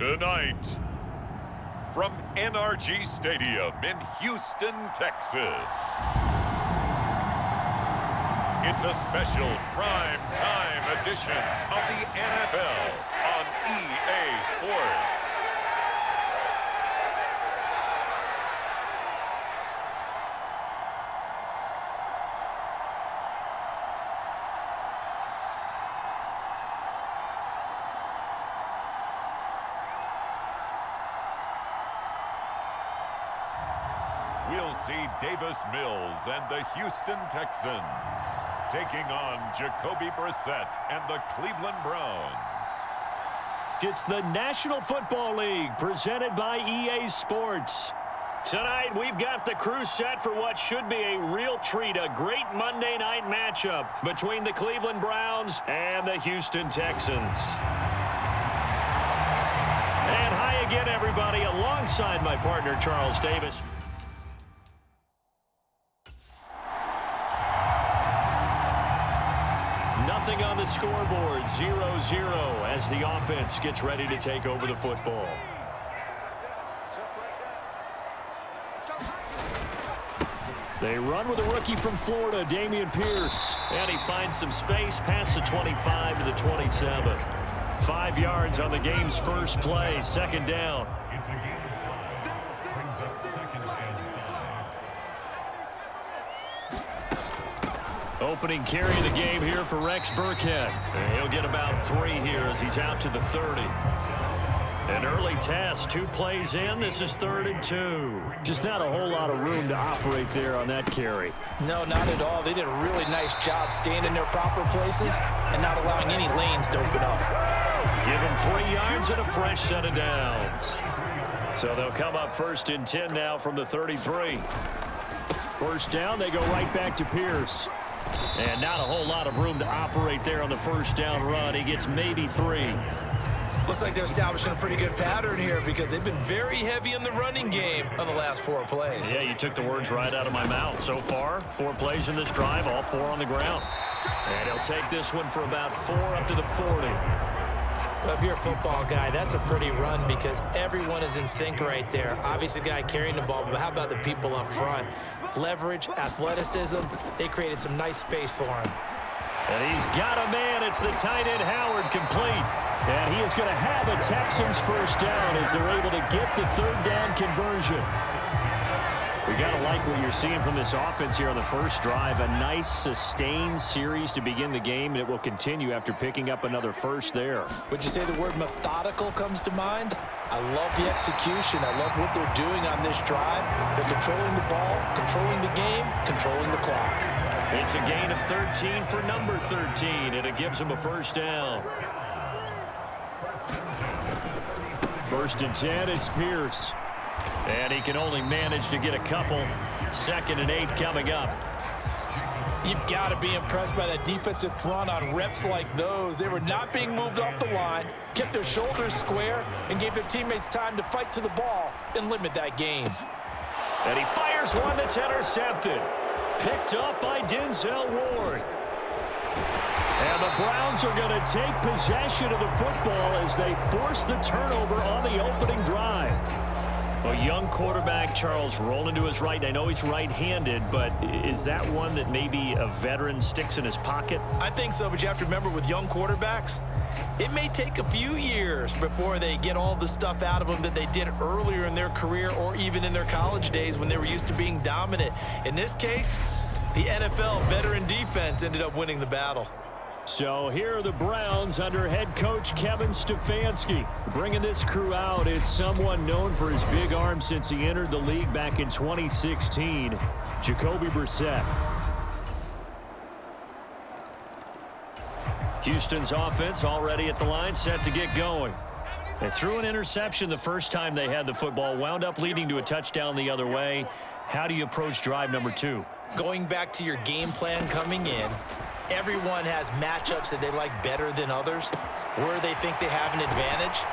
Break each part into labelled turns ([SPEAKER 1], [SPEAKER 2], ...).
[SPEAKER 1] Tonight, from NRG Stadium in Houston, Texas, it's a special prime time edition of the NFL on EA Sports. We'll see Davis Mills and the Houston Texans taking on Jacoby Brissett and the Cleveland Browns.
[SPEAKER 2] It's the National Football League presented by EA Sports. Tonight, we've got the crew set for what should be a real treat, a great Monday night matchup between the Cleveland Browns and the Houston Texans. And hi again, everybody, alongside my partner, Charles Davis. Nothing on the scoreboard, 0-0 as the offense gets ready to take over the football. They run with a rookie from Florida, Dameon Pierce. And he finds some space past the 25 to the 27. 5 yards on the game's first play, second down. Opening carry of the game here for Rex Burkhead. And he'll get about 3 here as he's out to the 30. An early test, 2 plays in. This is 3rd and 2. Just not a whole lot of room to operate there on that carry.
[SPEAKER 3] No, not at all. They did a really nice job staying in their proper places and not allowing any lanes to open up.
[SPEAKER 2] Give him 3 yards and a fresh set of downs. So they'll come up 1st and 10 now from the 33. First down, they go right back to Pierce. And not a whole lot of room to operate there on the first down run. He gets maybe 3.
[SPEAKER 3] Looks like they're establishing a pretty good pattern here because they've been very heavy in the running game on the last 4 plays.
[SPEAKER 2] Yeah, you took the words right out of my mouth. So far, 4 plays in this drive, all 4 on the ground. And he'll take this one for about 4 up to the 40.
[SPEAKER 3] Well, if you're a football guy, that's a pretty run because everyone is in sync right there. Obviously, the guy carrying the ball, but how about the people up front? Leverage, athleticism, they created some nice space for him.
[SPEAKER 2] And he's got a man. It's the tight end, Howard, complete. And he is going to have a Texans first down as they're able to get the 3rd down conversion. We got to like what you're seeing from this offense here on the first drive. A nice, sustained series to begin the game, and it will continue after picking up another first there.
[SPEAKER 3] Would you say the word methodical comes to mind? I love the execution. I love what they're doing on this drive. They're controlling the ball, controlling the game, controlling the clock.
[SPEAKER 2] It's a gain of 13 for number 13, and it gives them a first down. 1st and 10, it's Pierce. And he can only manage to get a couple. 2nd and 8 coming up.
[SPEAKER 3] You've got to be impressed by that defensive front on reps like those. They were not being moved off the line, kept their shoulders square, and gave their teammates time to fight to the ball and limit that gain.
[SPEAKER 2] And he fires one that's intercepted. Picked up by Denzel Ward. And the Browns are going to take possession of the football as they force the turnover on the opening drive. A young quarterback, Charles, rolling to his right. I know he's right-handed, but is that one that maybe a veteran sticks in his pocket?
[SPEAKER 3] I think so, but you have to remember with young quarterbacks, it may take a few years before they get all the stuff out of them that they did earlier in their career or even in their college days when they were used to being dominant. In this case, the NFL veteran defense ended up winning the battle.
[SPEAKER 2] So here are the Browns under head coach Kevin Stefanski. Bringing this crew out, it's someone known for his big arm since he entered the league back in 2016, Jacoby Brissett. Houston's offense already at the line, set to get going. They threw an interception the first time they had the football, wound up leading to a touchdown the other way. How do you approach drive number 2?
[SPEAKER 3] Going back to your game plan coming in, everyone has matchups that they like better than others. Where they think they have an advantage,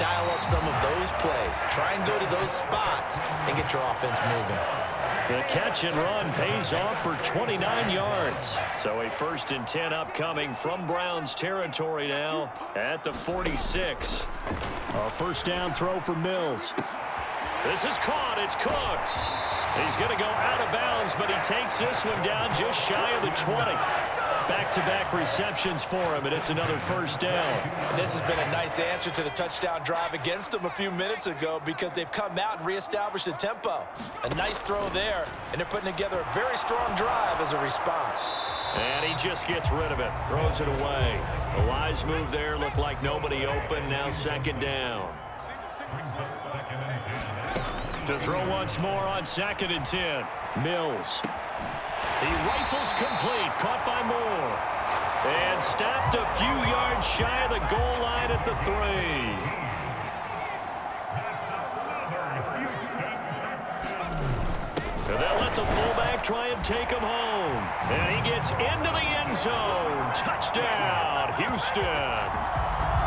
[SPEAKER 3] dial up some of those plays. Try and go to those spots and get your offense moving.
[SPEAKER 2] The catch and run pays off for 29 yards. So a 1st and 10 upcoming from Browns territory now at the 46. A first down throw for Mills. This is caught. It's Cooks. He's going to go out of bounds, but he takes this one down just shy of the 20. Back-to-back receptions for him, and it's another first down.
[SPEAKER 3] And this has been a nice answer to the touchdown drive against them a few minutes ago because they've come out and reestablished the tempo. A nice throw there, and they're putting together a very strong drive as a response.
[SPEAKER 2] And he just gets rid of it, throws it away. A wise move there, looked like nobody open, now 2nd down. To throw once more on 2nd and 10. Mills. He rifles complete, caught by Moore. And stopped a few yards shy of the goal line at the 3. And they'll let the fullback try and take him home. And he gets into the end zone. Touchdown, Houston.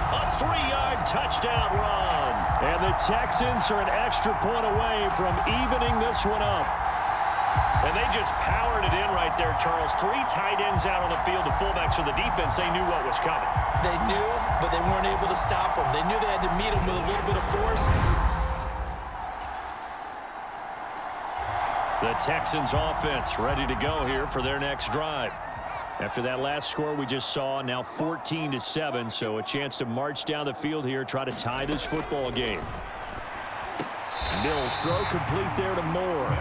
[SPEAKER 2] A 3-yard touchdown run. And the Texans are an extra point away from evening this one up. And they just powered it in right there, Charles. 3 tight ends out on the field. The fullbacks for the defense, they knew what was coming.
[SPEAKER 3] They knew, but they weren't able to stop them. They knew they had to meet them with a little bit of force.
[SPEAKER 2] The Texans offense ready to go here for their next drive. After that last score we just saw, now 14-7, so a chance to march down the field here, try to tie this football game. Mills throw complete there to Moore.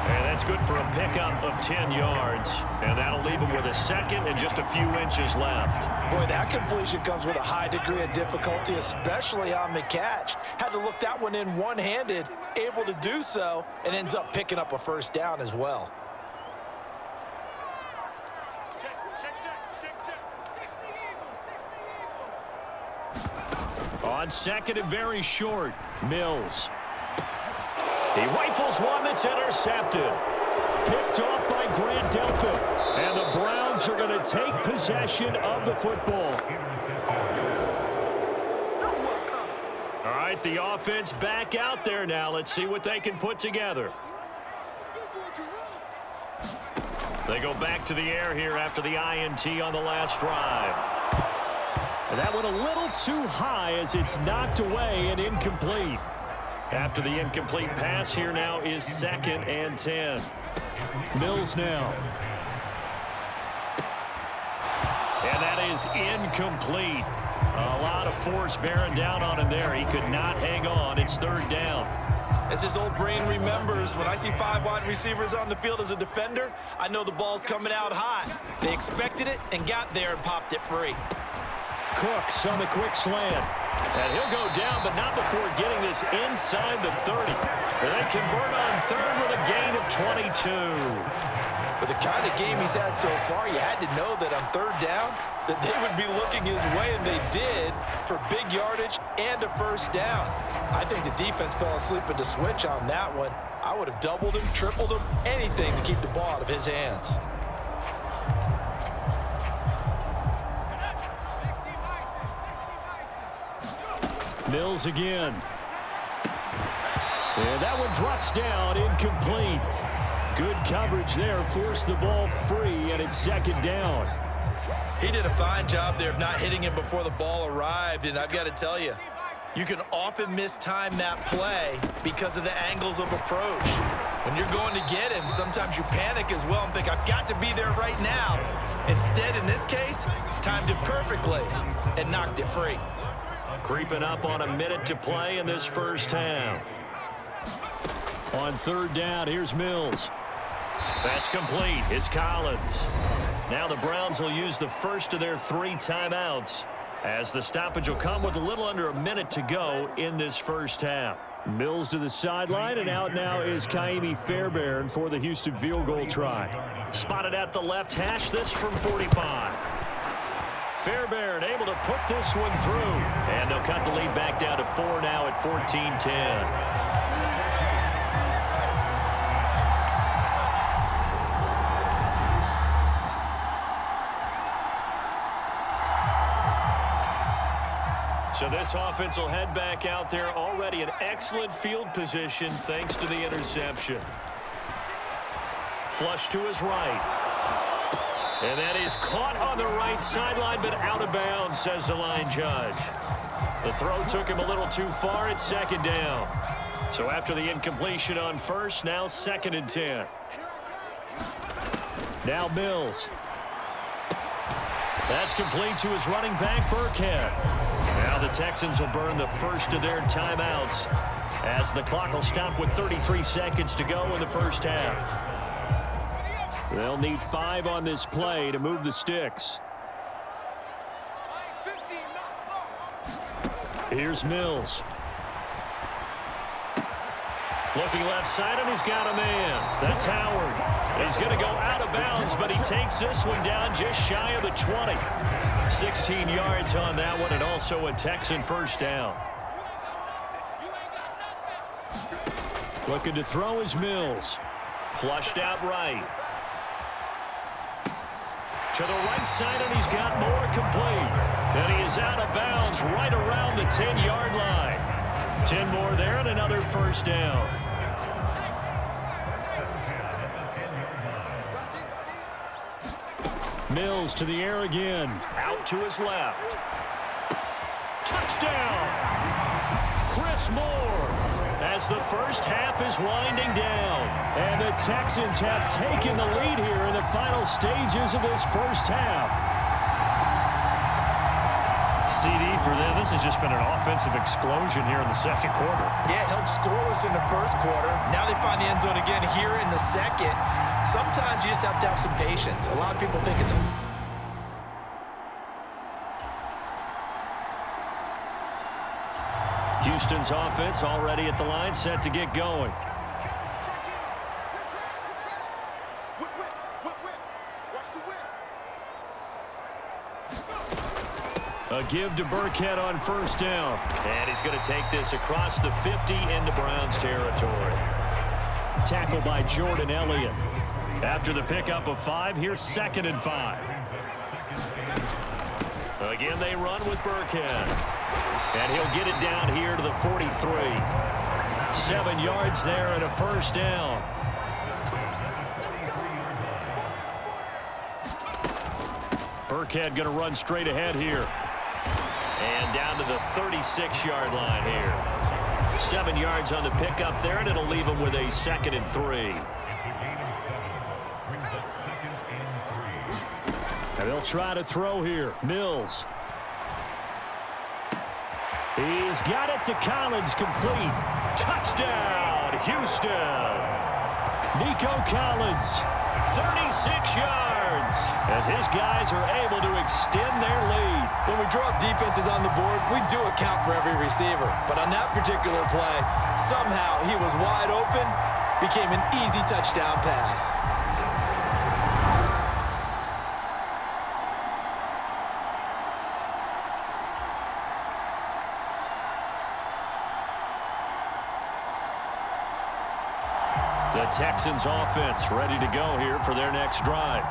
[SPEAKER 2] And that's good for a pickup of 10 yards. And that'll leave him with a 2nd and just a few inches left.
[SPEAKER 3] Boy, that completion comes with a high degree of difficulty, especially on the catch. Had to look that one in one-handed, able to do so, and ends up picking up a first down as well.
[SPEAKER 2] On 2nd and very short, Mills. He rifles one that's intercepted. Picked off by Grant Delpit. And the Browns are going to take possession of the football. All right, the offense back out there now. Let's see what they can put together. They go back to the air here after the INT on the last drive. And that went a little too high as it's knocked away and incomplete. After the incomplete pass, here now is 2nd and 10. Mills now. And that is incomplete. A lot of force bearing down on him there. He could not hang on. It's 3rd down.
[SPEAKER 3] As his old brain remembers, when I see 5 wide receivers on the field as a defender, I know the ball's coming out high. They expected it and got there and popped it free.
[SPEAKER 2] Cooks on the quick slant. And he'll go down, but not before getting this inside the 30. And they convert on 3rd with a gain of 22.
[SPEAKER 3] With the kind of game he's had so far, you had to know that on 3rd down, that they would be looking his way, and they did, for big yardage and a first down. I think the defense fell asleep at the switch on that one. I would have doubled him, tripled him, anything to keep the ball out of his hands.
[SPEAKER 2] Mills again. And that one drops down, incomplete. Good coverage there, forced the ball free, and it's 2nd down.
[SPEAKER 3] He did a fine job there of not hitting him before the ball arrived, and I've got to tell you, you can often mistime that play because of the angles of approach. When you're going to get him, sometimes you panic as well and think, I've got to be there right now. Instead, in this case, timed it perfectly and knocked it free.
[SPEAKER 2] Creeping up on a minute to play in this first half. On 3rd down, here's Mills. That's complete. It's Collins. Now the Browns will use the first of their 3 timeouts as the stoppage will come with a little under a minute to go in this first half. Mills to the sideline, and out now is Kaimi Fairbairn for the Houston field goal try. Spotted at the left hash, this from 45. Fairbairn able to put this one through. And they'll cut the lead back down to 4 now at 14-10. So this offense will head back out there, already in excellent field position thanks to the interception. Flush to his right. And that is caught on the right sideline, but out of bounds, says the line judge. The throw took him a little too far at second down. So after the incompletion on first, now 2nd and 10. Now Mills. That's complete to his running back, Burkhead. Now the Texans will burn the first of their timeouts as the clock will stop with 33 seconds to go in the first half. They'll need 5 on this play to move the sticks. Here's Mills. Looking left side, and he's got a man. That's Howard. He's going to go out of bounds, but he takes this one down just shy of the 20. 16 yards on that one, and also a Texan first down. Looking to throw is Mills. Flushed out right. To the right side, and he's got more complete. And he is out of bounds right around the 10-yard line. 10 more there and another first down. Mills to the air again. Out to his left. Touchdown! Chris Moore, as the first half is winding down. And the Texans have taken the lead here in the final stages of this first half. CD for them, this has just been an offensive explosion here in the second quarter.
[SPEAKER 3] Yeah, held scoreless in the first quarter. Now they find the end zone again here in the second. Sometimes you just have to have some patience. A lot of people think it's a...
[SPEAKER 2] Houston's offense already at the line, set to get going. A give to Burkhead on first down. And he's going to take this across the 50 into Browns territory. Tackle by Jordan Elliott. After the pickup of 5, here's 2nd and 5. Again, they run with Burkhead. And he'll get it down here to the 43. 7 yards there and a first down. Burkhead going to run straight ahead here. And down to the 36-yard line here. 7 yards on the pickup there, and it'll leave him with a 2nd and 3. And they'll try to throw here. Mills. He's got it to Collins, complete. Touchdown, Houston. Nico Collins, 36 yards, as his guys are able to extend their lead.
[SPEAKER 3] When we draw up defenses on the board, we do account for every receiver. But on that particular play, somehow he was wide open, became an easy touchdown pass.
[SPEAKER 2] The Texans offense ready to go here for their next drive.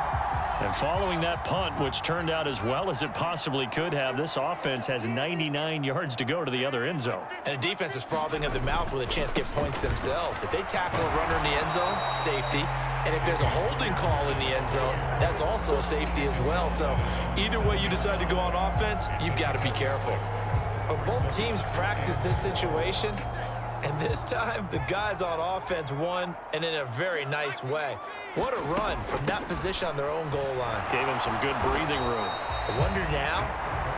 [SPEAKER 2] And following that punt, which turned out as well as it possibly could have, this offense has 99 yards to go to the other end zone.
[SPEAKER 3] And the defense is frothing at the mouth with a chance to get points themselves. If they tackle a runner in the end zone, safety. And if there's a holding call in the end zone, that's also a safety as well. So either way you decide to go on offense, you've got to be careful. But both teams practice this situation. And this time, the guys on offense won, and in a very nice way. What a run from that position on their own goal line.
[SPEAKER 2] Gave him some good breathing room.
[SPEAKER 3] I wonder now,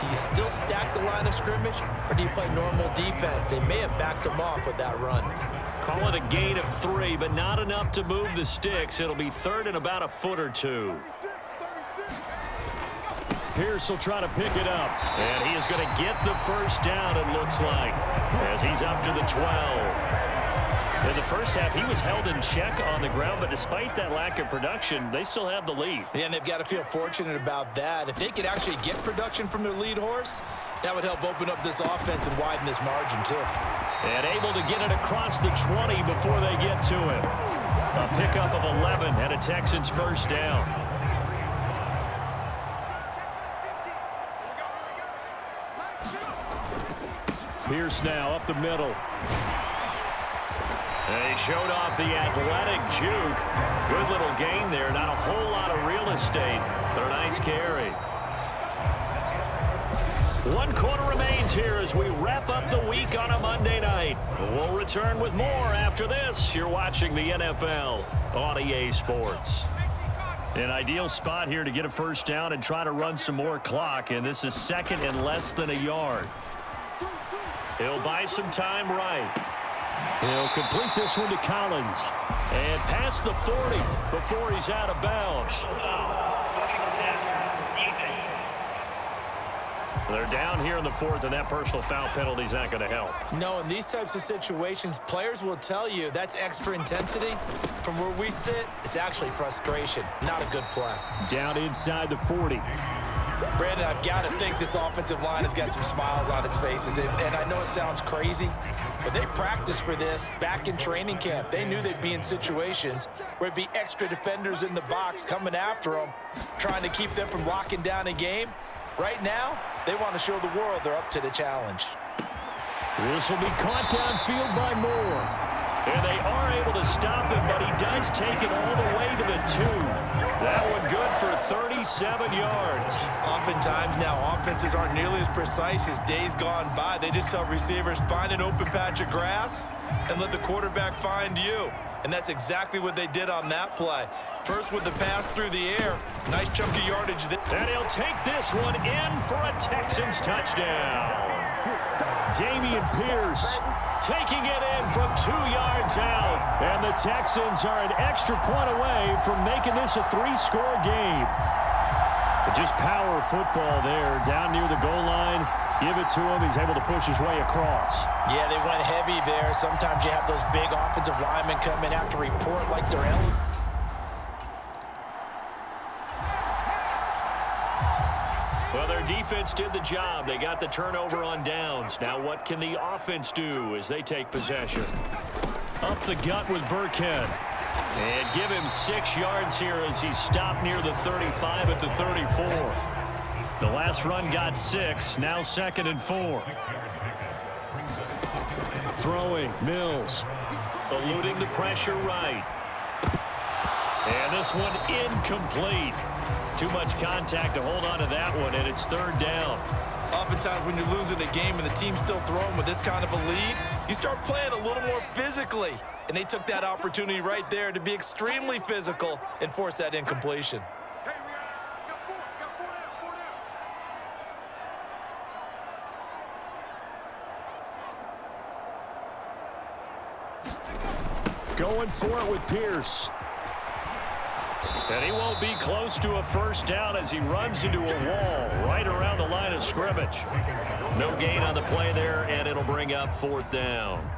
[SPEAKER 3] do you still stack the line of scrimmage, or do you play normal defense? They may have backed them off with that run.
[SPEAKER 2] Call it a gain of 3, but not enough to move the sticks. It'll be 3rd and about a foot or 2. Pierce will try to pick it up. And he is going to get the first down, it looks like, as he's up to the 12. In the first half, he was held in check on the ground, but despite that lack of production, they still have the lead.
[SPEAKER 3] Yeah, and they've got to feel fortunate about that. If they could actually get production from their lead horse, that would help open up this offense and widen this margin, too.
[SPEAKER 2] And able to get it across the 20 before they get to him. A pickup of 11 and a Texans first down. Pierce now up the middle. They showed off the athletic juke. Good little gain there. Not a whole lot of real estate, but a nice carry. 1 quarter remains here as we wrap up the week on a Monday night. We'll return with more after this. You're watching the NFL on EA Sports. An ideal spot here to get a first down and try to run some more clock, and this is second and less than a yard. He'll buy some time right. He'll complete this one to Collins. And past the 40 before he's out of bounds. They're down here in the 4th, and that personal foul penalty is not going to help.
[SPEAKER 3] No, in these types of situations, players will tell you that's extra intensity. From where we sit, it's actually frustration. Not a good play.
[SPEAKER 2] Down inside the 40.
[SPEAKER 3] Brandon, I've got to think this offensive line has got some smiles on its faces. And I know it sounds crazy, but they practiced for this back in training camp. They knew they'd be in situations where it'd be extra defenders in the box coming after them, trying to keep them from locking down a game. Right now, they want to show the world they're up to the challenge.
[SPEAKER 2] This will be caught downfield by Moore. And they are able to stop him, but he does take it all the way to the 2. That one good for 37 yards.
[SPEAKER 3] Oftentimes now, offenses aren't nearly as precise as days gone by. They just tell receivers, find an open patch of grass and let the quarterback find you. And that's exactly what they did on that play. First with the pass through the air. Nice chunk of yardage.
[SPEAKER 2] And he'll take this one in for a Texans touchdown. Dameon Pierce taking it in from 2 yards out. And the Texans are an extra point away from making this a 3-score game. But just power football there down near the goal line. Give it to him. He's able to push his way across.
[SPEAKER 3] Yeah, they went heavy there. Sometimes you have those big offensive linemen come in after report like they're Ellen.
[SPEAKER 2] Well, their defense did the job. They got the turnover on downs. Now what can the offense do as they take possession? Up the gut with Burkhead. And give him 6 yards here as he stopped near the 35 at the 34. The last run got 6. Now 2nd and 4. Throwing, Mills. Eluding the pressure right. And this one incomplete. Too much contact to hold on to that one, and it's 3rd down.
[SPEAKER 3] Oftentimes when you're losing a game and the team's still throwing with this kind of a lead, you start playing a little more physically. And they took that opportunity right there to be extremely physical and force that incompletion.
[SPEAKER 2] Going for it with Pierce. And he won't be close to a first down as he runs into a wall right around the line of scrimmage. No gain on the play there, and it'll bring up 4th down.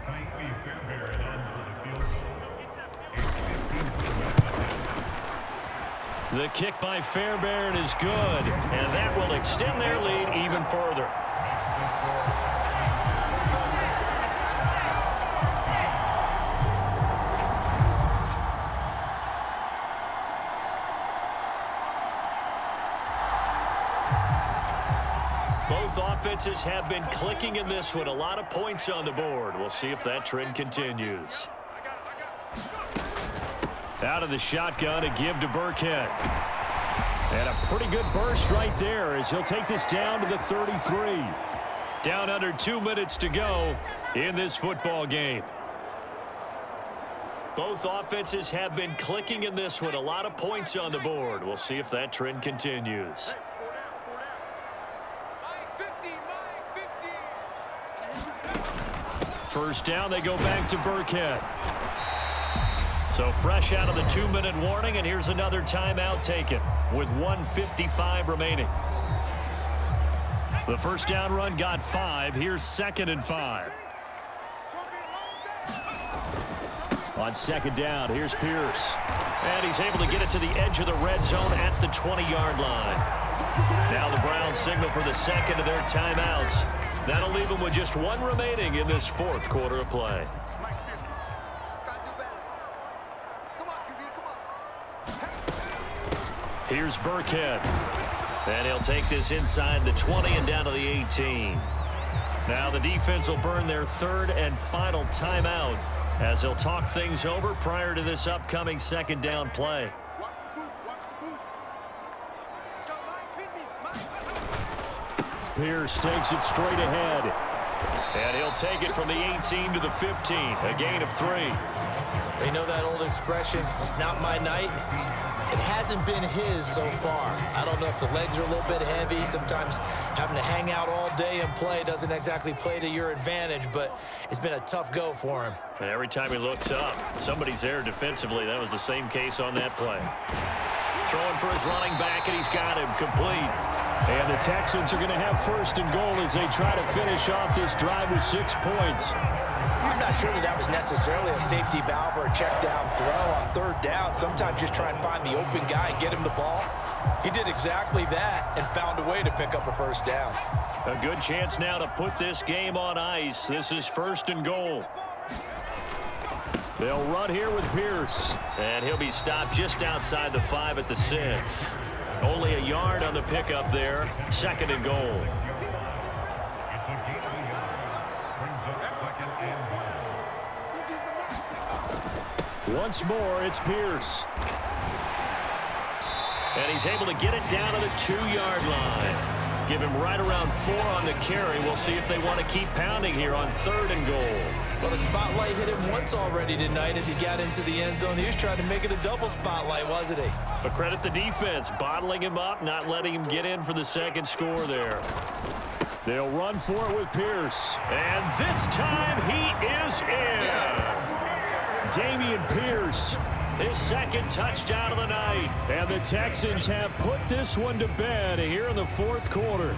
[SPEAKER 2] The kick by Fairbairn is good, and that will extend their lead even further. Both offenses have been clicking in this one. A lot of points on the board. We'll see if that trend continues. Out of the shotgun, a give to Burkhead. And a pretty good burst right there as he'll take this down to the 33. Down under 2 minutes to go in this football game. Both offenses have been clicking in this one. A lot of points on the board. We'll see if that trend continues. First down, they go back to Burkhead. So fresh out of the 2-minute warning, and here's another timeout taken with 1:55 remaining. The first down run got 5. Here's 2nd and 5. On second down, here's Pierce. And he's able to get it to the edge of the red zone at the 20-yard line. Now the Browns signal for the second of their timeouts. That'll leave them with just one remaining in this fourth quarter of play. Here's Burkhead. And he'll take this inside the 20 and down to the 18. Now the defense will burn their third and final timeout as they'll talk things over prior to this upcoming second down play. Pierce takes it straight ahead. And he'll take it from the 18 to the 15. A gain of 3.
[SPEAKER 3] They know that old expression, it's not my night. It hasn't been his so far. I don't know if the legs are a little bit heavy. Sometimes having to hang out all day and play doesn't exactly play to your advantage, but it's been a tough go for him.
[SPEAKER 2] And every time he looks up, somebody's there defensively. That was the same case on that play. Throwing for his running back, and he's got him complete. And the Texans are going to have first and goal as they try to finish off this drive with 6 points.
[SPEAKER 3] I'm not sure that was necessarily a safety valve or a check down throw on third down. Sometimes just try and find the open guy and get him the ball. He did exactly that and found a way to pick up a first down.
[SPEAKER 2] A good chance now to put this game on ice. This is first and goal. They'll run here with Pierce. And he'll be stopped just outside the 5 at the 6. Only a yard on the pickup there. Second and goal. Once more, it's Pierce. And he's able to get it down to the 2-yard line. Give him right around 4 on the carry. We'll see if they want to keep pounding here on third and goal.
[SPEAKER 3] Well, the spotlight hit him once already tonight as he got into the end zone. He was trying to make it a double spotlight, wasn't he?
[SPEAKER 2] But credit the defense, bottling him up, not letting him get in for the second score there. They'll run for it with Pierce. And this time he is in.
[SPEAKER 3] Yes.
[SPEAKER 2] Dameon Pierce, his second touchdown of the night. And the Texans have put this one to bed here in the fourth quarter.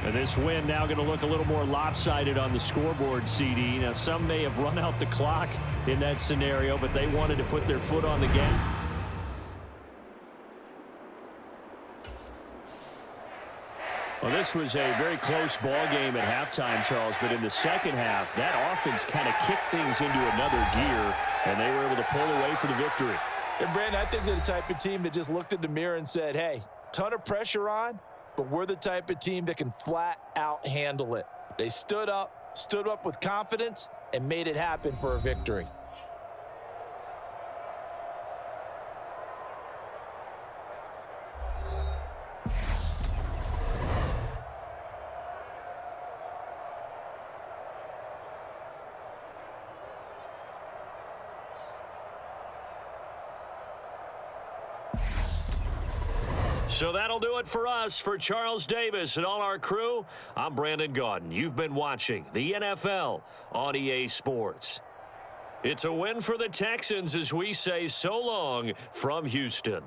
[SPEAKER 2] And this win now going to look a little more lopsided on the scoreboard, CD. Now, some may have run out the clock in that scenario, but they wanted to put their foot on the gas. Well, this was a very close ball game at halftime, Charles, but in the second half, that offense kind of kicked things into another gear, and they were able to pull away for the victory.
[SPEAKER 3] And, Brandon, I think they're the type of team that just looked in the mirror and said, hey, ton of pressure on, but we're the type of team that can flat out handle it. They stood up with confidence, and made it happen for a victory.
[SPEAKER 2] So that'll do it for us. For Charles Davis and all our crew, I'm Brandon Gaudin. You've been watching the NFL on EA Sports. It's a win for the Texans as we say so long from Houston.